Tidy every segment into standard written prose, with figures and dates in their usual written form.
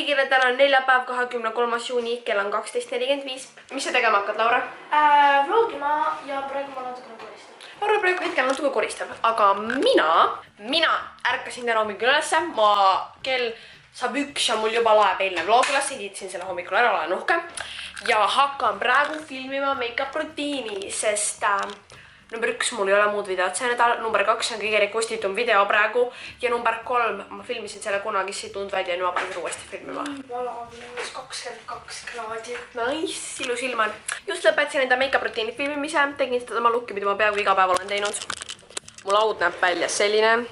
kõigile, täna on neljapäev, 23. juuni, kell on 12:45. Mis sa tegema hakkad, Laura? Vlogima ja praegu ma natukene koristan. Laura praegu hetkel natuke koristab, aga mina ärkasin täna hommikul ülesse. Kell saab 1 ja mul juba laeb eilne vlog üles, editasin selle hommikul ära, olen uhke. Ja hakkan praegu filmima make-up rutiini, sest number 1 mul ei ole muud videot see nädal, number 2 on kõige requestitum video praegu ja number 3 ma filmisin selle kunagi, see ei tulnud välja ja nüüd ma pean seda uuesti filmima. Valav uus 22 kraadi. Nice, ilus ilm on. Just lõpetasin enda make-up rutiini filmimise, tegin seda oma looki, mida ma peaaegu iga päev olen teinud. Mu laud näeb välja selline.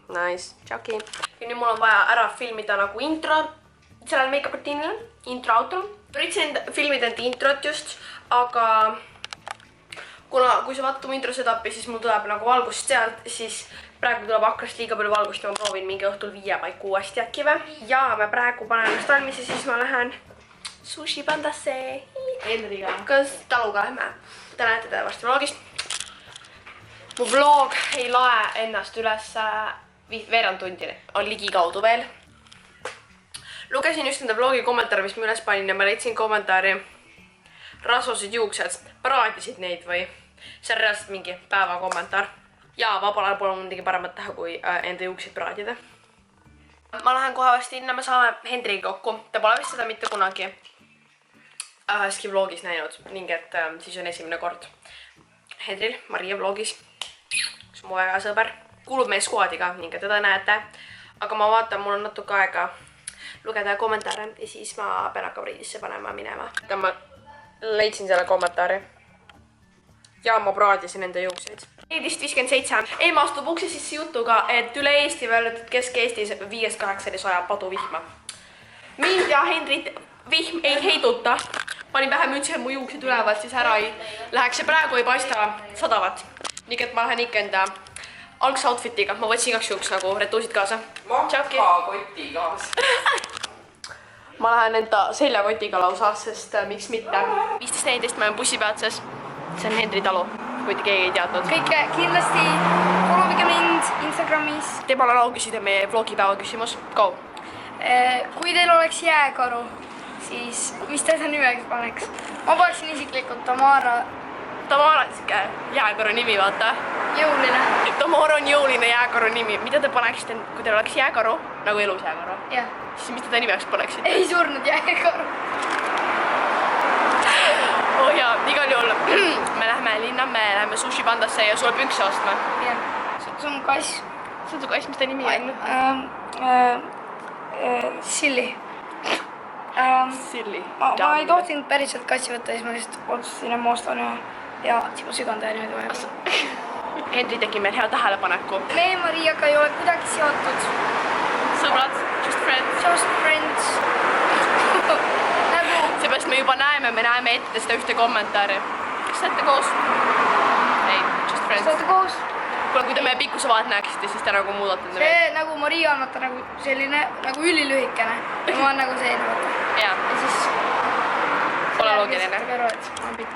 Nice, tšaki. Ja nüüd mul on vaja ära filmida nagu intro sellel make-up rutiinile, intro autol. Üritasin filmida enda introt just, aga kui sa vaatad mu introsetappi, siis mul tuleb nagu valgust sealt, siis praegu tuleb aknast liiga palju valgust ja ma proovin mingi õhtul 5 paiku uuesti äkki või. Ja me praegu panen ennast valmis ja siis ma lähen sushi pandasse. Henriga. Kas taluga lähme? Te näete teda varsti vlogis. Mu vlog ei lae ennast üles veerand tundi, on ligikaudu veel. Lugesin just enda vlogi kommentaare, mis ma üles panin ja ma leidsin kommentaari. Rasvased juuksed, praadisid neid või? See on reaalselt mingi päeva kommentaar. Ja vabal ajal pole mul midagi paremat teha, kui enda juukseid praadida. Ma lähen kohe vast linna, me saame Hendriga kokku. Ta pole vist seda mitte kunagi üheski vlogis näinud, ning et siis on esimene kord Hendril, Maria vlogis, kus mu väga sõber. Kuulub meie skuadiga, ning et teda näete. Aga ma vaatan, mul on natuke aega lugeda kommentaare ja siis ma pean hakkama riidisse panema minema. Ma leidsin selle kommentaari. Ja ma praadisin enda juukseid. 14.57. Eema astub ukse sisse jutuga, et üle Eesti veel, et Kesk-Eestis 5-8 sajab paduvihma. Mind ja Henrit vihm ei heiduta. Panin vähe mütsi mu juuksed ülevalt, siis ära ei läheks ja praegu ei paista sadavat. Nii et ma lähen ikka enda algse outfitiga. Ma võtsin igaks juhuks nagu retuusid kaasa. Makakoti kaasa. Ma lähen enda seljakotiga lausa, sest miks mitte. 15.14 ma olen bussipeatses. See on Hendri talu, kui keegi ei teadnud. Kõike kindlasti proovige mind Instagramis. Temal on au küsida meie vlogipäeva küsimus. Go! Kui teil oleks jääkaru, siis mis te seda nimeks paneks? Ma paneksin isiklikult Tamara. Tamara on siuke jääkaru nimi, vaata. Jõuline. Tamara on jõuline jääkaru nimi. Mida te paneksite, kui teil oleks jääkaru, nagu elus jääkaru? Jah. Siis mis te nimeks paneksite? Ei surnud jääkaru. Oh jaa, igal juhul me lähme linna, me lähme sushi pandasse ja sulle pünkse ostma. Jah. See on kass. See on su kass, mis ta nimi on? Silli. Silli. Ma ei tohtinud päriselt kassi võtta, siis ma lihtsalt otsustasin, et ma ostan ja süganda ja niimoodi vaja. Hendri tegi meil hea tähelepaneku. Me Mariaga ei ole kuidagi seotud. Sõbrad, just friends. Just friends. Seepärast me juba näeme ette seda ühte kommentaari. Kas saate koos? Ei, just friends. Saate koos? Kuule, kui te meie pikkuse vahet näeksite, siis te nagu muudate. See nagu Maria on vaata nagu selline, nagu ülilühikene. Ja ma olen nagu selline vaata. Jaa. Ja siis... Pole loogiline. Aru, et on pikk.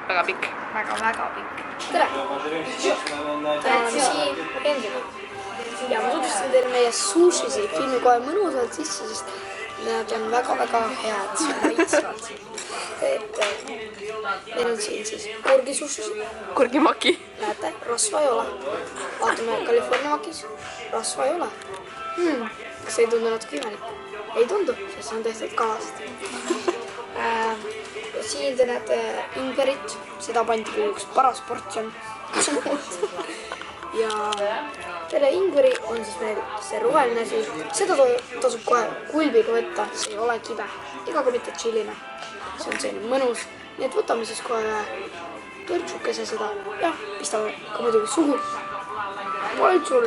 Väga pikk. Väga pikk. Tere! Olen siin Hendriga. Ja ma tutvustan teile meie sushisi. Filmi kohe mõnusalt sisse, sest need on väga head, maitsvad. Meil on siin siis kurgisushisi. Kurgimaki. Näete, rasva ei ole. Vaatame California makis. Rasva ei ole. Kas ei tundu natuke imelik? Ei tundu, sest see on tehtud kalast. Siin te näete imberit. Seda pandi küll üks paras portsjon. Ja selle ingveri on siis meil see roheline asi. Seda tasub kohe kulbiga võtta, see ei ole kibe. Ega ka mitte chilline. See on selline mõnus. Nii et võtame siis kohe törtsukese seda. Ja pistame ka muidugi suhu. Poltsul.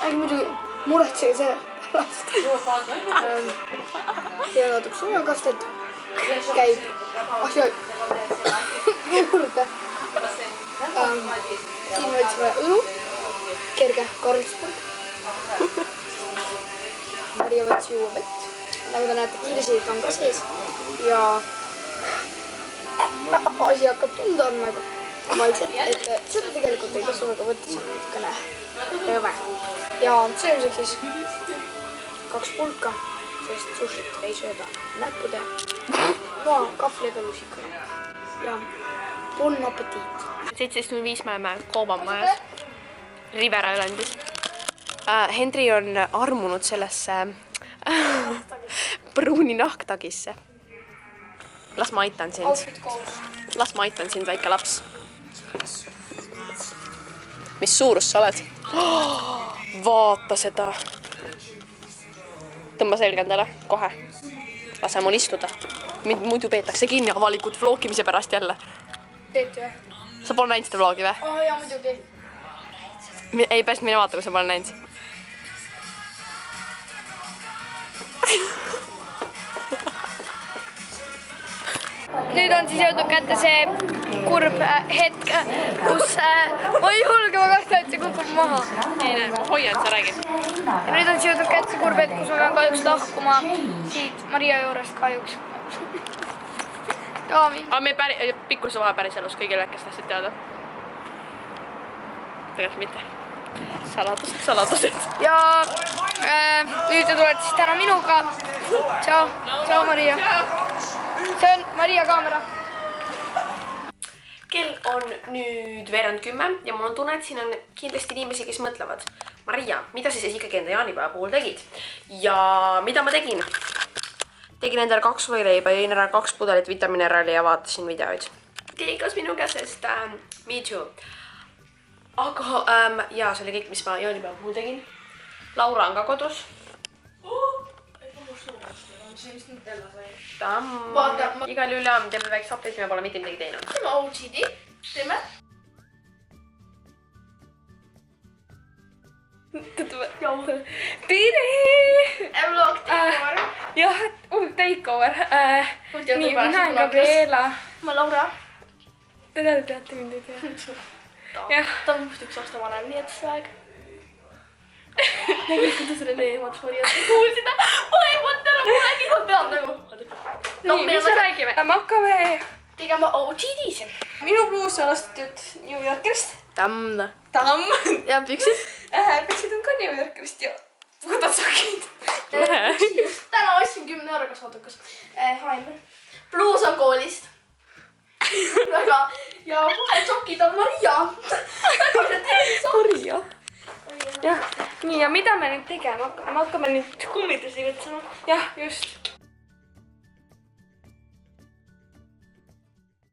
Äkki muidugi muretsege see pärast. Ja natuke sojakastet. Käib asja juurde. Siin võtsime õlu, kerge karlispurg. Maria võttis juua vett. Nagu te näete, kirsid on ka sees. Ja asi hakkab tunda andma maitset, et seda tegelikult ei tasu väga võtta, see on natukene rõve. Ja söömiseks siis 2 pulka sest sushit ei sööda näppude, loa kahvliga lusikaga. Ja bon appetit. 17.05 me oleme kaubamajas Rivera Islandis. Henri on armunud sellesse pruuni nahktagisse. Las ma aitan sind. Las ma aitan sind, väike laps. Mis suurus sa oled? Vaata seda. Tõmba selga endale, kohe. Lase mul istuda. Muidu peetakse kinni avalikult vloogimise pärast jälle. Teed või? Sa pole näinud seda vloogi või? Oh, jaa, muidugi. Ei, pärast mine vaata, kui sa pole näinud. Nüüd on siis jõudnud kätte see kurb hetk, kus ma ei julge, ma kardan, et see kukub maha. Ei näe, ma hoian, sa räägid. Ja nüüd on siis jõudnud kätte see kurb hetk, kus ma pean kahjuks lahkuma siit Maria juurest kahjuks. Aga me pikkuse vahe päris elus kõigile, kes tahtsid teada. Tegelikult mitte. Saladused. Ja nüüd te tulete siis täna minuga. Tšau Maria. See on Maria kaamera. Kell on nüüd 9:10 ja mul on tunne, et siin on kindlasti inimesi, kes mõtlevad. Maria, mida sa siis ikkagi enda jaanipäeva puhul tegid? Ja mida ma tegin? Tegin endale 2 võileiba, jõin ära 2 pudelit vitamiineraali ja vaatasin videoid. Keikas minu käsest Me Too. Aga jaa, see oli kõik, mis ma jaanipäeva puhul tegin. Laura on ka kodus. Igal juhul jaa, me teeme väikse update'i, me pole mitte midagi teinud. Teeme OCD. Teeme. Tere! Vlog takeover. Jah, takeover. Nii, mina olen Gabriela. Ma Laura. Te teate mind, ei tea. Jah. Ta on must 1 aasta vanem, nii et see aeg. Nägid, kuidas Rene emad forijad kuulsid. Ma ei mõtle enam kunagi, ma pean nagu. Nii, mis me räägime? Me hakkame tegema OCD-si. Minu pluus on ostetud New Yorkist. Tamm. Ja püksid? Püksid on ka New Yorkist ja võtad sokid. Täna ostsin 10 euroga saadukas. H&M. Pluus on koolist. Väga. Ja kohe sokid on Maria. Maria. Jah, nii ja mida me nüüd tegema hakkame? Me hakkame nüüd kummitusi võtsema. Jah, just.